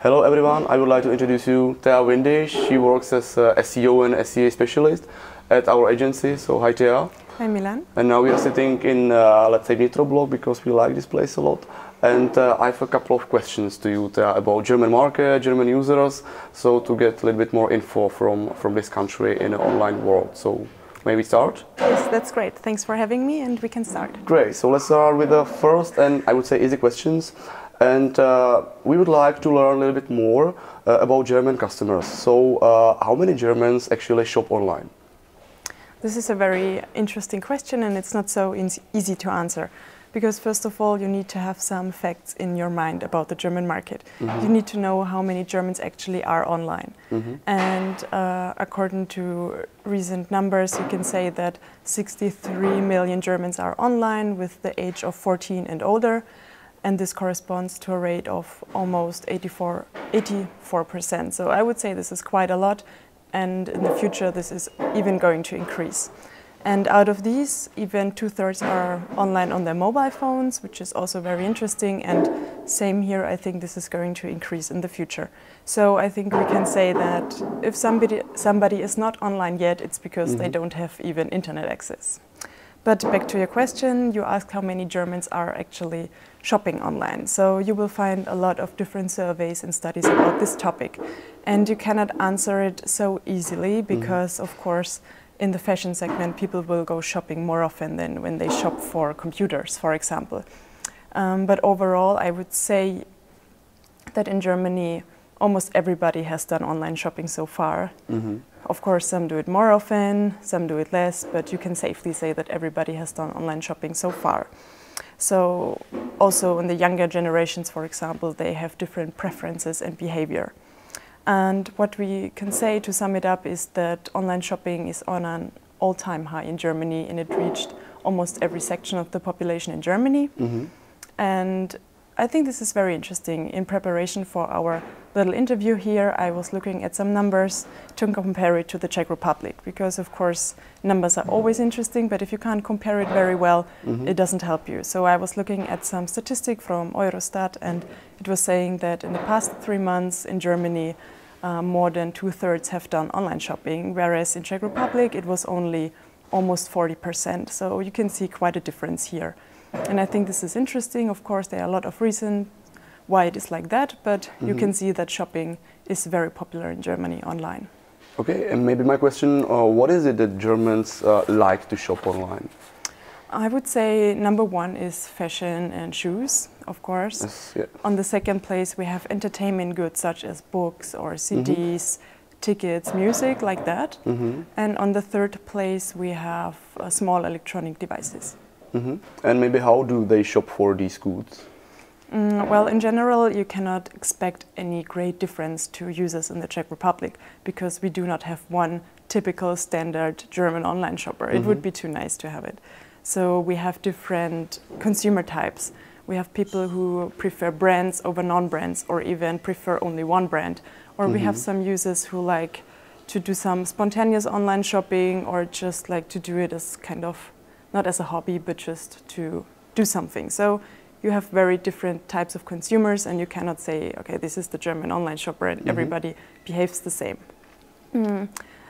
Hello everyone, I would like to introduce you Thea. She works as a SEO and SEA specialist at our agency. So hi Thea. Hi Milan. And now we are sitting in, let's say, Nitro blog because we like this place a lot. And I have a couple of questions to you Thea, about German market, German users, so to get a little bit more info from this country in an online world. So maybe start? Yes, that's great. Thanks for having me and we can start. Great, so let's start with the first and I would say easy questions. And we would like to learn a little bit more about German customers. So how many Germans actually shop online? This is a very interesting question and it's not so easy to answer. Because first of all, you need to have some facts in your mind about the German market. You need to know how many Germans actually are online. And according to recent numbers, you can say that 63 million Germans are online with the age of 14 and older. And this corresponds to a rate of almost 84%. So I would say this is quite a lot. And in the future, this is even going to increase. And out of these, even 2/3 are online on their mobile phones, which is also very interesting. And same here, I think this is going to increase in the future. So I think we can say that if somebody is not online yet, it's because they don't have even internet access. But back to your question, you asked how many Germans are actually shopping online. So you will find a lot of different surveys and studies about this topic. And you cannot answer it so easily because, of course, in the fashion segment, people will go shopping more often than when they shop for computers, for example. But overall, I would say that in Germany, almost everybody has done online shopping so far. Of course, some do it more often, some do it less, but you can safely say that everybody has done online shopping so far. So also in the younger generations, for example, they have different preferences and behavior. And what we can say to sum it up is that online shopping is on an all-time high in Germany and it reached almost every section of the population in Germany. And I think this is very interesting. In preparation for our little interview here, I was looking at some numbers to compare it to the Czech Republic because, of course, numbers are always interesting, but if you can't compare it very well, it doesn't help you. So I was looking at some statistic from Eurostat and it was saying that in the past 3 months in Germany, more than 2/3 have done online shopping, whereas in Czech Republic it was only almost 40%. So you can see quite a difference here. And I think this is interesting. Of course, there are a lot of reasons why it is like that, but you can see that shopping is very popular in Germany online. Okay, and maybe my question, what is it that Germans like to shop online? I would say number one is fashion and shoes, of course. Yes, yeah. On the second place, we have entertainment goods such as books or CDs, tickets, music, like that. And on the third place, we have small electronic devices. And maybe how do they shop for these goods? Well, in general, you cannot expect any great difference to users in the Czech Republic because we do not have one typical standard German online shopper. It would be too nice to have it. So we have different consumer types. We have people who prefer brands over non-brands or even prefer only one brand. Or we have some users who like to do some spontaneous online shopping or just like to do it as kind of, not as a hobby, but just to do something. So you have very different types of consumers and you cannot say, okay, this is the German online shopper and everybody behaves the same.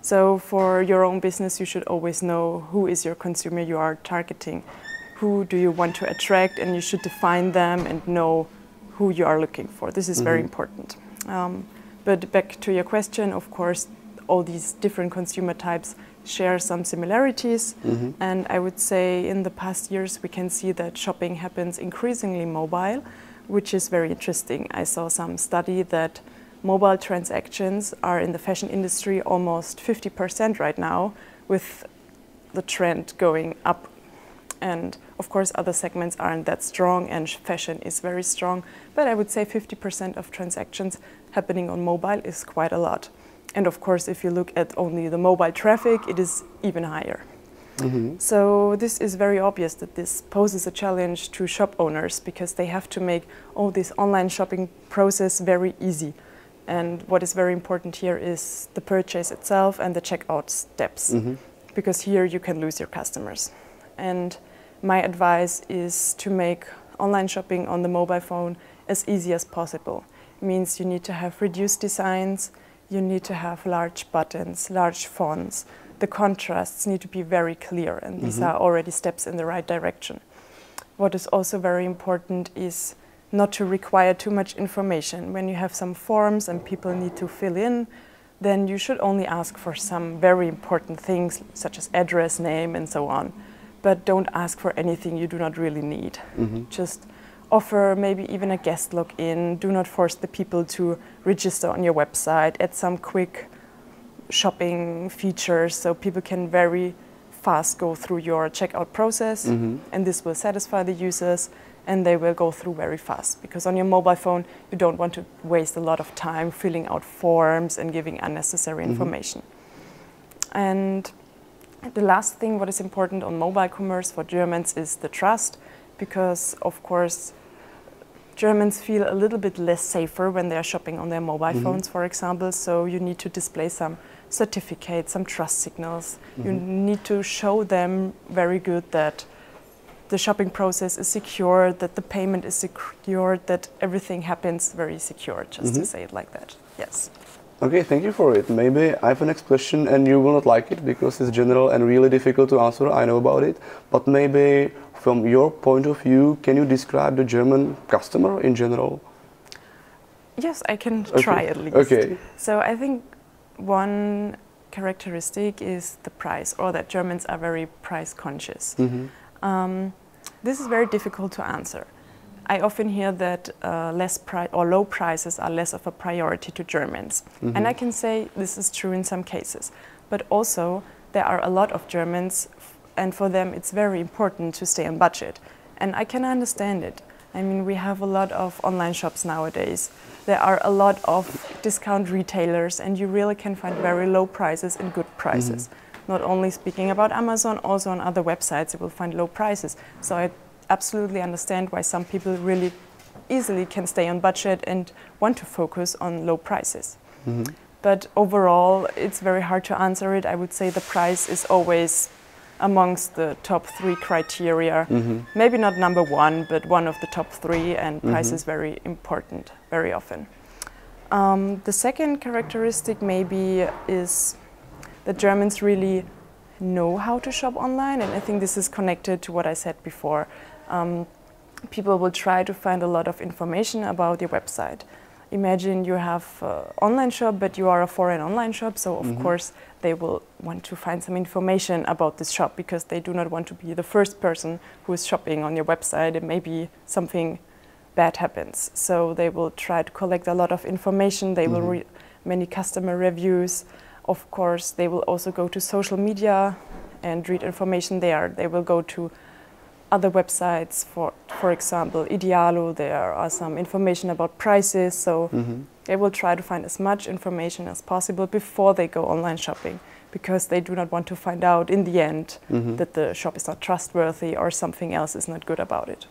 So for your own business, you should always know who is your consumer you are targeting. Who do you want to attract, and you should define them and know who you are looking for. This is very important. But back to your question, of course, all these different consumer types share some similarities. And I would say in the past years, we can see that shopping happens increasingly mobile, which is very interesting. I saw some study that mobile transactions are in the fashion industry almost 50% right now, with the trend going up. And of course, other segments aren't that strong and fashion is very strong. But I would say 50% of transactions happening on mobile is quite a lot. And of course, if you look at only the mobile traffic, it is even higher. So this is very obvious that this poses a challenge to shop owners because they have to make all this online shopping process very easy. And what is very important here is the purchase itself and the checkout steps, because here you can lose your customers. And my advice is to make online shopping on the mobile phone as easy as possible. means you need to have reduced designs, you need to have large buttons, large fonts. The contrasts need to be very clear, and these are already steps in the right direction. What is also very important is not to require too much information. When you have some forms and people need to fill in, then you should only ask for some very important things, such as address, name, and so on. But don't ask for anything you do not really need. Just offer maybe even a guest login. Do not force the people to register on your website. Add some quick shopping features so people can very fast go through your checkout process, and this will satisfy the users, and they will go through very fast, because on your mobile phone you don't want to waste a lot of time filling out forms and giving unnecessary information. And the last thing what is important on mobile commerce for Germans is the trust, because of course Germans feel a little bit less safer when they are shopping on their mobile phones, for example, so you need to display some certificates, some trust signals. You need to show them very good that the shopping process is secure, that the payment is secure, that everything happens very secure, just to say it like that. Yes. Okay, thank you for it. Maybe I have a next question and you will not like it because it's general and really difficult to answer, I know about it, but maybe from your point of view, can you describe the German customer in general? Yes, I can try at least. Okay. So I think one characteristic is the price, or that Germans are very price conscious. This is very difficult to answer. I often hear that low prices are less of a priority to Germans. And I can say this is true in some cases. But also there are a lot of Germans, and for them it's very important to stay on budget. And I can understand it. I mean, we have a lot of online shops nowadays. There are a lot of discount retailers, and you really can find very low prices and good prices. Not only speaking about Amazon, also on other websites you will find low prices. So I absolutely understand why some people really easily can stay on budget and want to focus on low prices. But overall, it's very hard to answer it. I would say the price is always amongst the top 3 criteria. Maybe not number 1, but one of the top 3, and price is very important very often. The second characteristic maybe is that Germans really know how to shop online, and I think this is connected to what I said before. People will try to find a lot of information about your website. Imagine you have an online shop, but you are a foreign online shop, so of course they will want to find some information about this shop, because they do not want to be the first person who is shopping on your website and maybe something bad happens. So they will try to collect a lot of information, they will read many customer reviews. Of course, they will also go to social media and read information there. They will go to other websites, for example, Idealo. There are some information about prices, so they will try to find as much information as possible before they go online shopping, because they do not want to find out in the end that the shop is not trustworthy or something else is not good about it.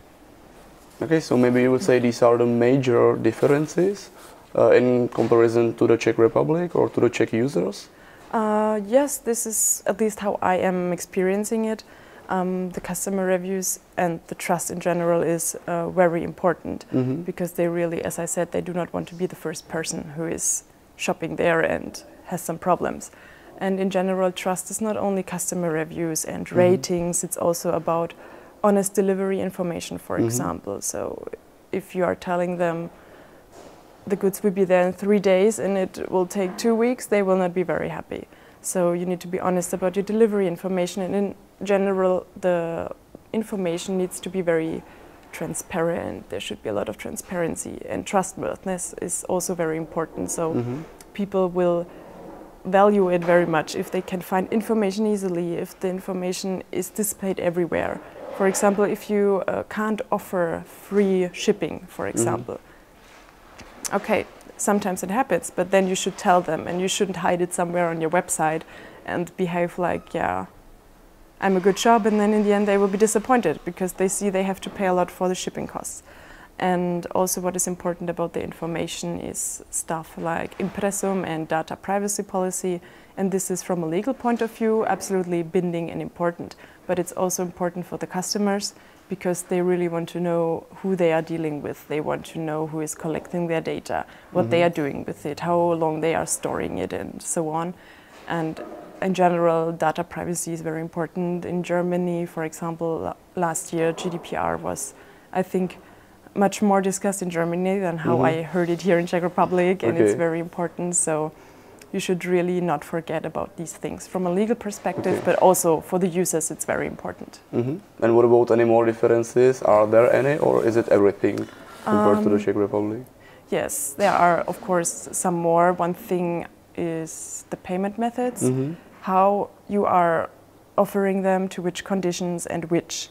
Okay, so maybe you would say these are the major differences in comparison to the Czech Republic or to the Czech users? Yes, this is at least how I am experiencing it. The customer reviews and the trust in general is very important, because they really, as I said, they do not want to be the first person who is shopping there and has some problems. And in general, trust is not only customer reviews and ratings, it's also about honest delivery information, for example. So if you are telling them the goods will be there in 3 days and it will take 2 weeks, they will not be very happy. So you need to be honest about your delivery information, and in general the information needs to be very transparent. There should be a lot of transparency, and trustworthiness is also very important. So people will value it very much if they can find information easily, if the information is displayed everywhere. For example, if you can't offer free shipping, for example. Okay, sometimes it happens, but then you should tell them, and you shouldn't hide it somewhere on your website and behave like, yeah, I'm a good shop, and then in the end they will be disappointed because they see they have to pay a lot for the shipping costs. And also what is important about the information is stuff like impressum and data privacy policy, and this is from a legal point of view absolutely binding and important. but it's also important for the customers because they really want to know who they are dealing with. They want to know who is collecting their data, what they are doing with it, how long they are storing it, and so on. And in general, data privacy is very important. In Germany, for example, last year GDPR was, I think, much more discussed in Germany than how I heard it here in Czech Republic, and it's very important. So you should really not forget about these things from a legal perspective, but also for the users, it's very important. And what about any more differences? Are there any, or is it everything compared to the Czech Republic? Yes, there are, of course, some more. One thing is the payment methods, how you are offering them, to which conditions and which.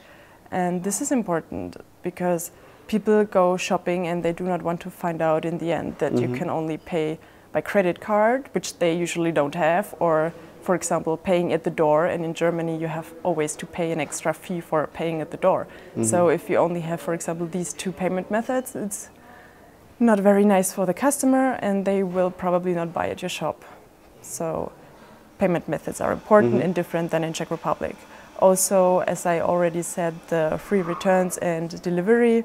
And this is important because people go shopping and they do not want to find out in the end that you can only pay by credit card, which they usually don't have, or, for example, paying at the door. And in Germany, you have always to pay an extra fee for paying at the door. So if you only have, for example, these two payment methods, it's not very nice for the customer, and they will probably not buy at your shop. So payment methods are important and different than in Czech Republic. Also, as I already said, the free returns and delivery,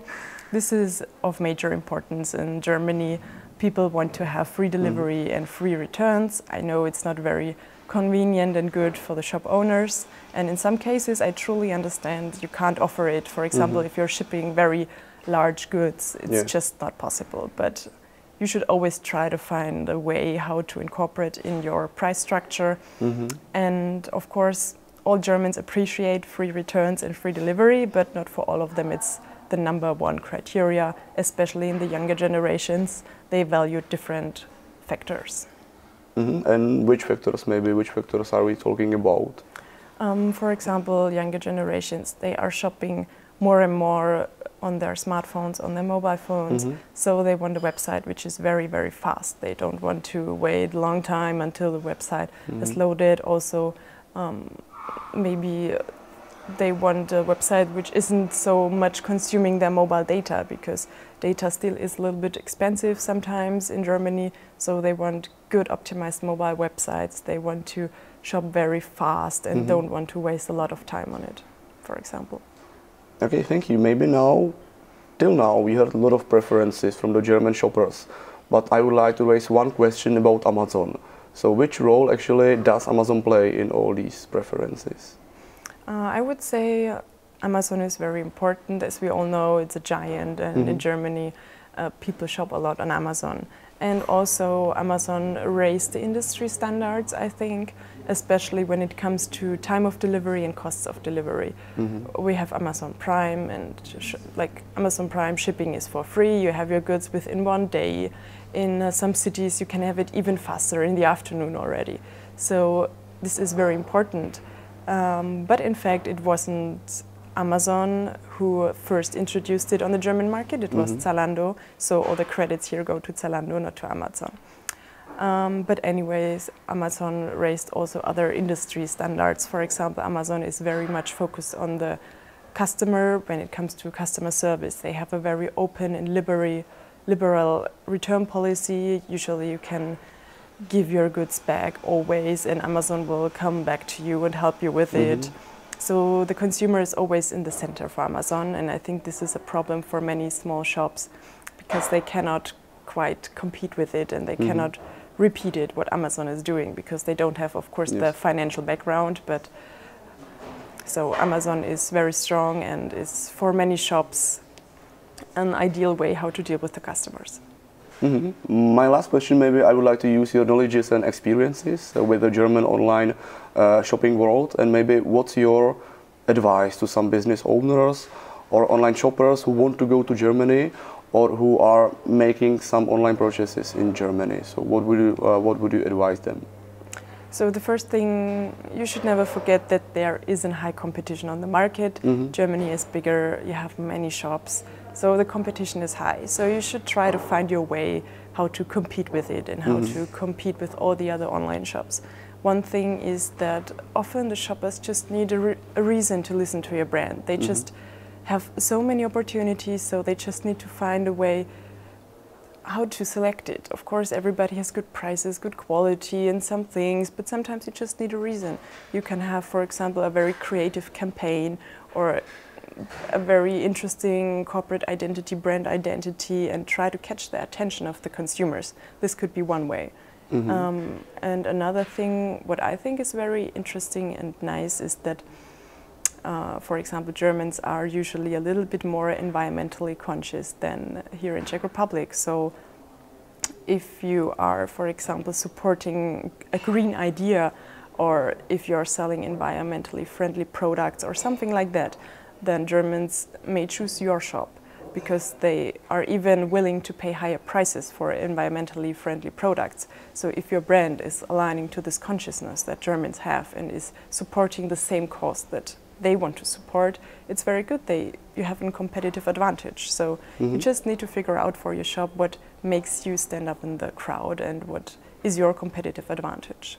this is of major importance in Germany. People want to have free delivery and free returns. I know it's not very convenient and good for the shop owners. And in some cases, I truly understand you can't offer it. For example, if you're shipping very large goods, it's just not possible. But you should always try to find a way how to incorporate in your price structure. And of course, all Germans appreciate free returns and free delivery, but not for all of them it's the number one criteria, especially in the younger generations. They value different factors. And which factors, maybe, which factors are we talking about? For example, younger generations, they are shopping more and more on their smartphones, on their mobile phones. So they want a website which is very, very fast. They don't want to wait a long time until the website is loaded. Also, maybe they want a website which isn't so much consuming their mobile data, because data still is a little bit expensive sometimes in Germany. So they want good optimized mobile websites. They want to shop very fast and don't want to waste a lot of time on it, for example. Okay, thank you. Maybe now, till now, we heard a lot of preferences from the German shoppers, but I would like to raise one question about Amazon. So which role actually does Amazon play in all these preferences? I would say Amazon is very important. As we all know, it's a giant, and in Germany, people shop a lot on Amazon. And also, Amazon raised the industry standards, I think, especially when it comes to time of delivery and costs of delivery. We have Amazon Prime, and like Amazon Prime shipping is for free. You have your goods within 1 day. In some cities, you can have it even faster, in the afternoon already. So this is very important. But in fact, it wasn't Amazon who first introduced it on the German market. It was Zalando. So all the credits here go to Zalando, not to Amazon. But anyways, Amazon raised also other industry standards. For example, Amazon is very much focused on the customer when it comes to customer service. They have a very open and liberal return policy. Usually you can give your goods back always, and Amazon will come back to you and help you with it. So the consumer is always in the center for Amazon, and I think this is a problem for many small shops because they cannot quite compete with it, and they cannot repeat it what Amazon is doing, because they don't have, of course, the financial background. But so Amazon is very strong and is for many shops an ideal way how to deal with the customers. My last question, maybe I would like to use your knowledges and experiences with the German online shopping world, and maybe what's your advice to some business owners or online shoppers who want to go to Germany or who are making some online purchases in Germany? So what would you advise them? So the first thing, you should never forget that there isn't high competition on the market. Germany is bigger, you have many shops, so the competition is high. So you should try to find your way how to compete with it and how to compete with all the other online shops. One thing is that often the shoppers just need a reason to listen to your brand. They just have so many opportunities, so they just need to find a way how to select it. Of course, everybody has good prices, good quality and some things, but sometimes you just need a reason. You can have, for example, a very creative campaign or a very interesting corporate identity, brand identity, and try to catch the attention of the consumers. This could be one way. And another thing, what I think is very interesting and nice is that, for example, Germans are usually a little bit more environmentally conscious than here in Czech Republic. So if you are, for example, supporting a green idea, or if you're selling environmentally friendly products or something like that, then Germans may choose your shop, because they are even willing to pay higher prices for environmentally friendly products. So if your brand is aligning to this consciousness that Germans have and is supporting the same cause that they want to support, it's very good. You have a competitive advantage. So you just need to figure out for your shop what makes you stand up in the crowd and what is your competitive advantage.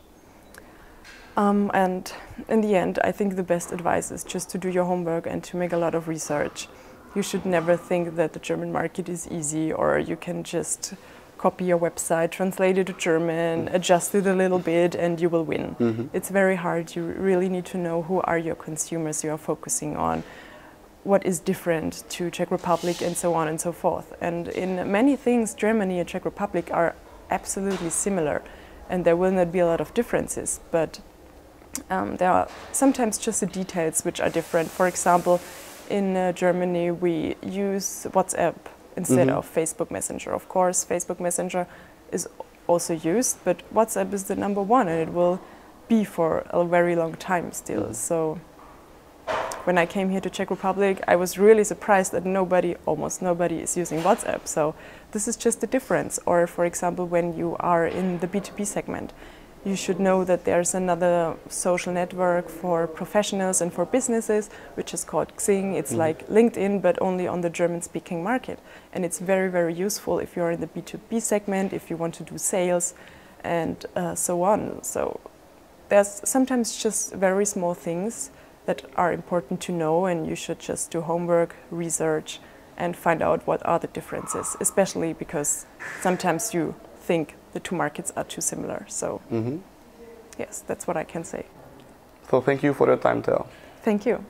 And in the end, I think the best advice is just to do your homework and to make a lot of research. You should never think that the German market is easy, or you can just copy your website, translate it to German, adjust it a little bit, and you will win. It's very hard. You really need to know who are your consumers you are focusing on, what is different to Czech Republic, and so on and so forth. And in many things, Germany and Czech Republic are absolutely similar, and there will not be a lot of differences, but there are sometimes just the details which are different. For example, in Germany we use WhatsApp instead of Facebook Messenger. Of course, Facebook Messenger is also used, but WhatsApp is the #1 and it will be for a very long time still. So when I came here to Czech Republic, I was really surprised that almost nobody is using WhatsApp. So this is just the difference. Or for example, when you are in the B2B segment, you should know that there's another social network for professionals and for businesses, which is called Xing. It's like LinkedIn, but only on the German-speaking market. And it's very, very useful if you're in the B2B segment, if you want to do sales, and so on. So there's sometimes just very small things that are important to know, and you should just do homework, research, and find out what are the differences, especially because sometimes you think the two markets are too similar. So yes, that's what I can say. So thank you for your time, Thea. Thank you.